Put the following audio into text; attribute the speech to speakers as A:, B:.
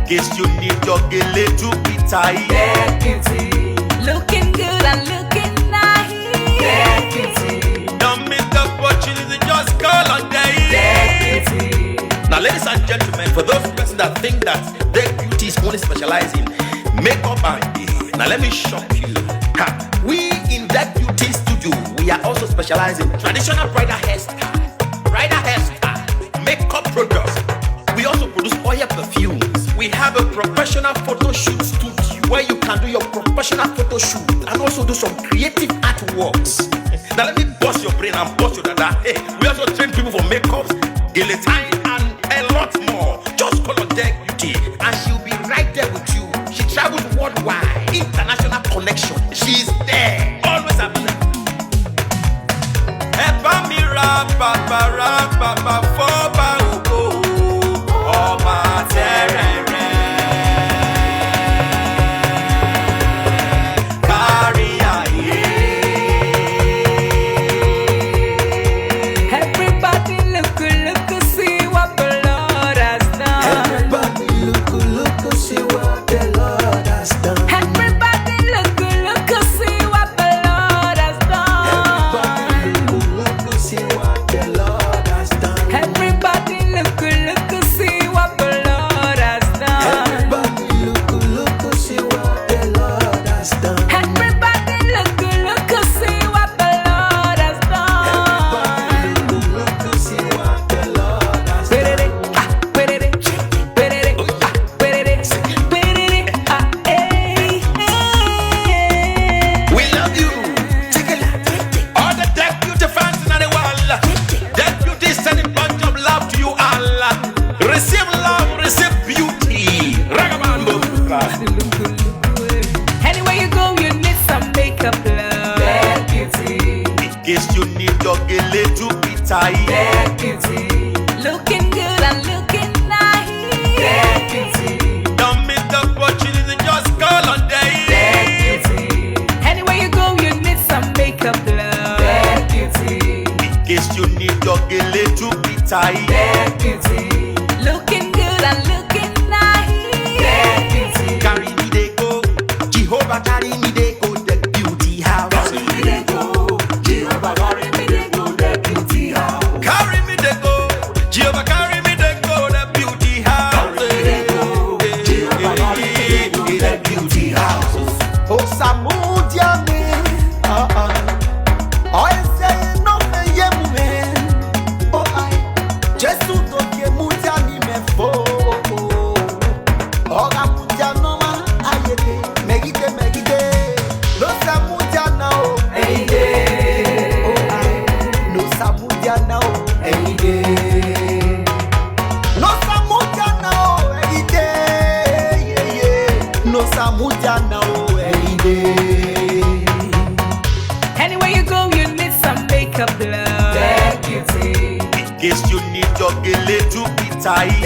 A: case you need your Gele to be tight.
B: Deputy,
C: Looking good and looking nice.
B: Deputy,
A: Don't miss the opportunity, just call on day.
B: Deputy.
A: Now, ladies and gentlemen, for those persons that think that their beauties only specialize in makeup and hair, now let me shock you. We in that beauty studio, we are also specializing in traditional bridal hairstyle, makeup products. We also produce oil perfumes. We have a professional photo shoot studio where you can do your professional photo shoot and also do some creative artworks. Now let me bust your brain and bust your dada. Hey, we also train people for makeups, Gele time, and a lot more. Just call on Deck Beauty and she'll be right there with you. She travels worldwide, international connection. She's there, always available. Ever me rap, papa, for ba Ọba terere, kárí ayé.
C: Everybody look, see what the Lord has done.
B: Everybody look, see what the Lord has done.
C: Everybody look, see what the Lord has done.
B: Everybody look, see what the Lord has done.
C: Everybody look, see what the Lord has done.
B: Everybody look, see what the Lord has done.
C: Everybody look, see what the Lord has done.
B: Everybody look, see what the Lord has done.
A: We love you. All the Deck Beauty fans in the world. Deck Beauty is sending bunch of love to you all. Receive love, receive beauty. Ragabambo.
C: Anywhere you go, you need some makeup, love.
B: Deputy,
A: In case you need your Gele to be tight.
B: Deputy,
C: Looking good and looking nice.
B: Deputy,
A: Don't miss the opportunity, just call on day.
B: Deputy,
C: Anywhere you go, you need some makeup, love.
B: Deputy,
A: In case you need your Gele to be tight.
B: Deputy,
C: Looking good and looking nice.
B: Deputy.
A: Carry me they go, Jehovah carry me they go, Deck Beauty house.
B: Carry me they go, Jehovah carry me they go, the beauty house.
A: Carry me they go, Jehovah carry me they go, Deck Beauty house.
B: Carry me they go, Jehovah carry me they go, the beauty house.
D: Oh, Samudia me, I say no me yemume. Oh, I just do ke mutia ni me fo. Oh, ga mutia no ma ayete, megide. No Samudia now,
B: Any day,
D: oh I. No Samudia now,
B: any day.
D: no Samudia now, any day. Yeah. No Samudia now, any day.
C: Anywhere you go, you need some makeup, love.
B: Deputy.
A: In case you need your Gele to be tight.